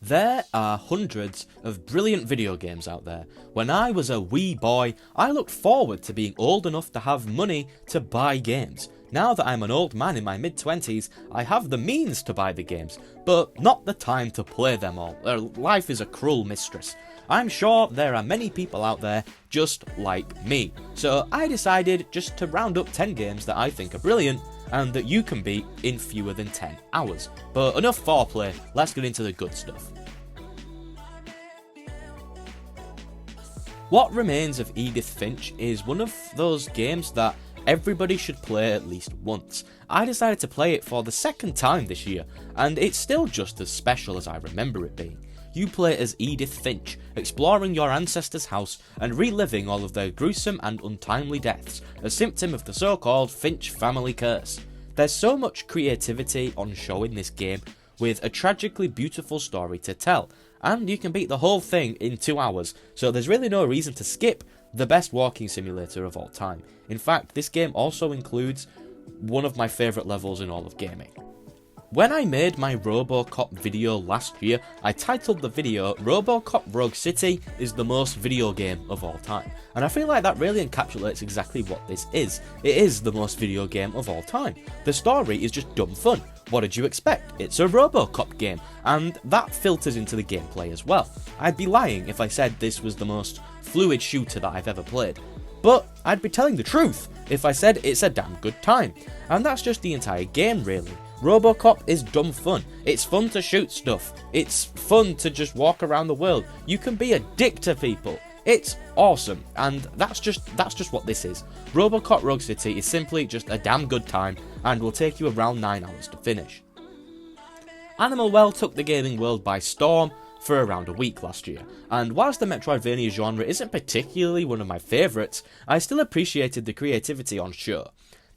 There are hundreds of brilliant video games out there. When I was a wee boy, I looked forward to being old enough to have money to buy games. Now that I'm an old man in my mid-20s, I have the means to buy the games, but not the time to play them all. Life is a cruel mistress. I'm sure there are many people out there just like me. So I decided just to round up 10 games that I think are brilliant and that you can beat in fewer than 10 hours. But enough foreplay, let's get into the good stuff. What Remains of Edith Finch is one of those games that everybody should play at least once. I decided to play it for the second time this year, and it's still just as special as I remember it being. You play as Edith Finch, exploring your ancestors' house and reliving all of their gruesome and untimely deaths, a symptom of the so-called Finch family curse. There's so much creativity on show in this game, with a tragically beautiful story to tell, and you can beat the whole thing in 2 hours, so there's really no reason to skip the best walking simulator of all time. In fact, this game also includes one of my favourite levels in all of gaming. When I made my RoboCop video last year, I titled the video RoboCop Rogue City is the most video game of all time, and I feel like that really encapsulates exactly what this is. It is the most video game of all time. The story is just dumb fun. What did you expect? It's a RoboCop game, and that filters into the gameplay as well. I'd be lying if I said this was the most fluid shooter that I've ever played, but I'd be telling the truth if I said it's a damn good time, and that's just the entire game really. RoboCop is dumb fun. It's fun to shoot stuff. It's fun to just walk around the world. You can be a dick to people. It's awesome, and that's just what this is. RoboCop Rogue City is simply just a damn good time and will take you around 9 hours to finish. Animal Well took the gaming world by storm for around a week last year, and whilst the Metroidvania genre isn't particularly one of my favourites, I still appreciated the creativity on show.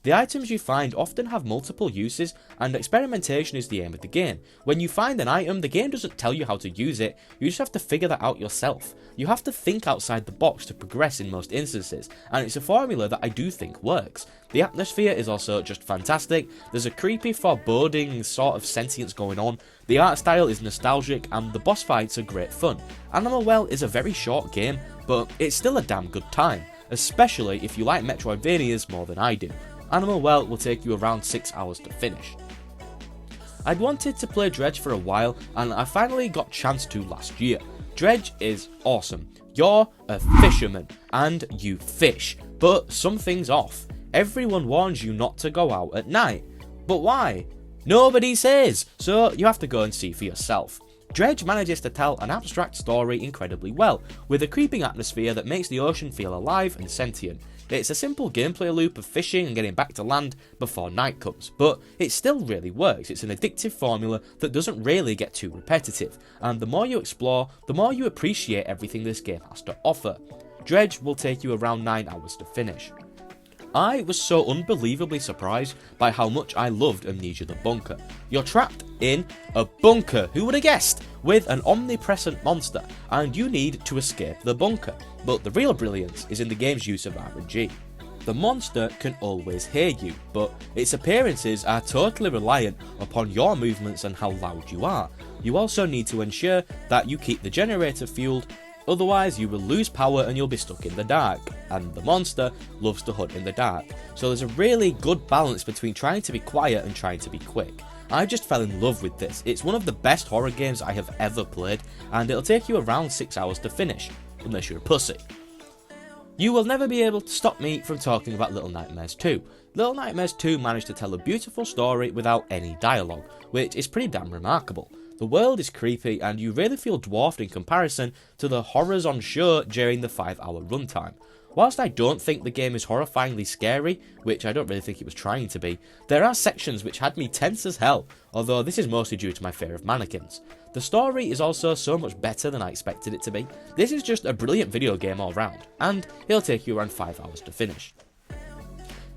The items you find often have multiple uses, and experimentation is the aim of the game. When you find an item, the game doesn't tell you how to use it, you just have to figure that out yourself. You have to think outside the box to progress in most instances, and it's a formula that I do think works. The atmosphere is also just fantastic, there's a creepy foreboding sort of sentience going on, the art style is nostalgic, and the boss fights are great fun. Animal Well is a very short game, but it's still a damn good time, especially if you like Metroidvanias more than I do. Animal Well will take you around 6 hours to finish. I'd wanted to play Dredge for a while, and I finally got a chance to last year. Dredge is awesome. You're a fisherman, and you fish, but something's off. Everyone warns you not to go out at night. But why? Nobody says, so you have to go and see for yourself. Dredge manages to tell an abstract story incredibly well, with a creeping atmosphere that makes the ocean feel alive and sentient. It's a simple gameplay loop of fishing and getting back to land before night comes, but it still really works. It's an addictive formula that doesn't really get too repetitive, and the more you explore, the more you appreciate everything this game has to offer. Dredge will take you around 9 hours to finish. I was so unbelievably surprised by how much I loved Amnesia the Bunker. You're trapped in a bunker, who would have guessed, with an omnipresent monster, and you need to escape the bunker. But the real brilliance is in the game's use of RNG. The monster can always hear you, but its appearances are totally reliant upon your movements and how loud you are. You also need to ensure that you keep the generator fueled, otherwise you will lose power and you'll be stuck in the dark, and the monster loves to hunt in the dark. So there's a really good balance between trying to be quiet and trying to be quick. I just fell in love with this. It's one of the best horror games I have ever played, and it'll take you around 6 hours to finish, unless you're a pussy. You will never be able to stop me from talking about Little Nightmares 2. Little Nightmares 2 managed to tell a beautiful story without any dialogue, which is pretty damn remarkable. The world is creepy, and you really feel dwarfed in comparison to the horrors on show during the 5-hour runtime. Whilst I don't think the game is horrifyingly scary, which I don't really think it was trying to be, there are sections which had me tense as hell, although this is mostly due to my fear of mannequins. The story is also so much better than I expected it to be. This is just a brilliant video game all round, and it'll take you around 5 hours to finish.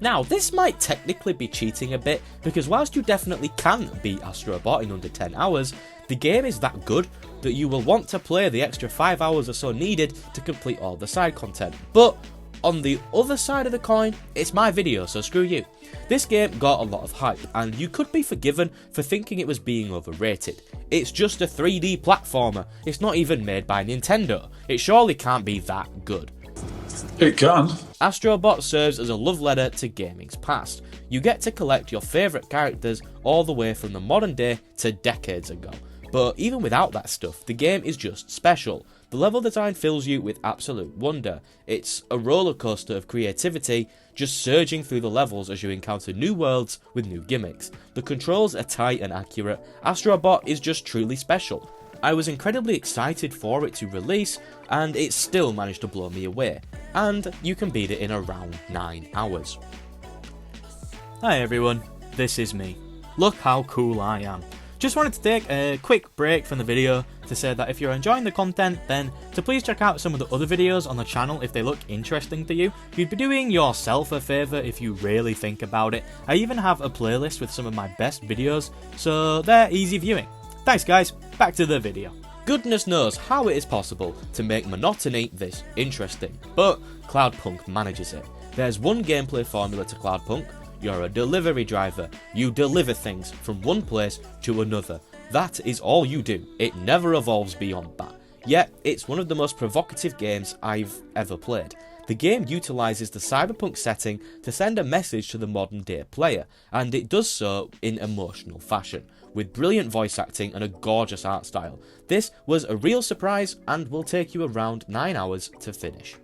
Now, this might technically be cheating a bit, because whilst you definitely can beat Astro Bot in under 10 hours, the game is that good that you will want to play the extra 5 hours or so needed to complete all the side content. But On the other side of the coin, it's my video, so screw you. This game got a lot of hype, and you could be forgiven for thinking it was being overrated. It's just a 3D platformer, it's not even made by Nintendo. It surely can't be that good. It can. Astro Bot serves as a love letter to gaming's past. You get to collect your favourite characters all the way from the modern day to decades ago. But even without that stuff, the game is just special. The level design fills you with absolute wonder. It's a roller coaster of creativity, just surging through the levels as you encounter new worlds with new gimmicks. The controls are tight and accurate. Astro Bot is just truly special. I was incredibly excited for it to release, and it still managed to blow me away. And you can beat it in around 9 hours. Hi everyone, this is me. Look how cool I am. Just wanted to take a quick break from the video to say that if you're enjoying the content, then to please check out some of the other videos on the channel if they look interesting to you. You'd be doing yourself a favour if you really think about it. I even have a playlist with some of my best videos, so they're easy viewing. Thanks guys, back to the video. Goodness knows how it is possible to make monotony this interesting, but Cloudpunk manages it. There's one gameplay formula to Cloudpunk. You're a delivery driver. You deliver things from one place to another. That is all you do. It never evolves beyond that. Yet, it's one of the most provocative games I've ever played. The game utilises the cyberpunk setting to send a message to the modern day player, and it does so in emotional fashion, with brilliant voice acting and a gorgeous art style. This was a real surprise and will take you around 9 hours to finish.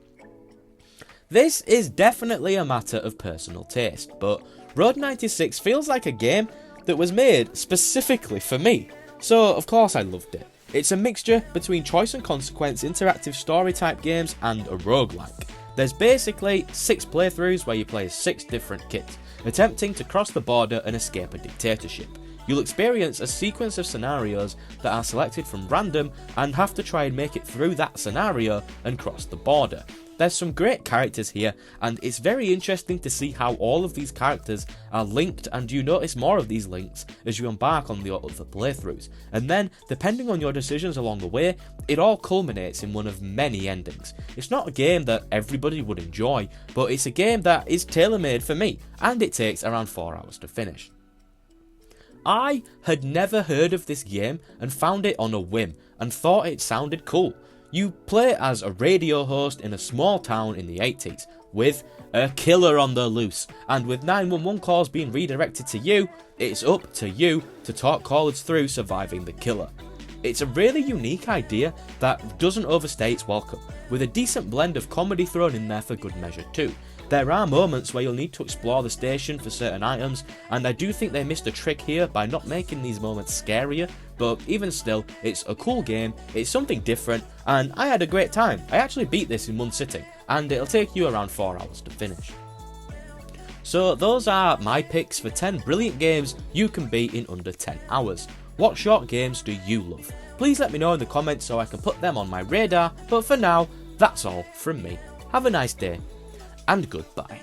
This is definitely a matter of personal taste, but Road 96 feels like a game that was made specifically for me, so of course I loved it. It's a mixture between choice and consequence interactive story type games and a roguelike. There's basically 6 playthroughs where you play 6 different kids, attempting to cross the border and escape a dictatorship. You'll experience a sequence of scenarios that are selected from random and have to try and make it through that scenario and cross the border. There's some great characters here, and it's very interesting to see how all of these characters are linked, and you notice more of these links as you embark on the other playthroughs. And then, depending on your decisions along the way, it all culminates in one of many endings. It's not a game that everybody would enjoy, but it's a game that is tailor-made for me, and it takes around 4 hours to finish. I had never heard of this game and found it on a whim and thought it sounded cool. You play as a radio host in a small town in the 80s with a killer on the loose, and with 911 calls being redirected to you, it's up to you to talk callers through surviving the killer. It's a really unique idea that doesn't overstay its welcome, with a decent blend of comedy thrown in there for good measure too. There are moments where you'll need to explore the station for certain items, and I do think they missed a trick here by not making these moments scarier, but even still, it's a cool game, it's something different, and I had a great time. I actually beat this in one sitting, and it'll take you around 4 hours to finish. So those are my picks for 10 brilliant games you can beat in under 10 hours. What short games do you love? Please let me know in the comments so I can put them on my radar, but for now, that's all from me. Have a nice day, and goodbye.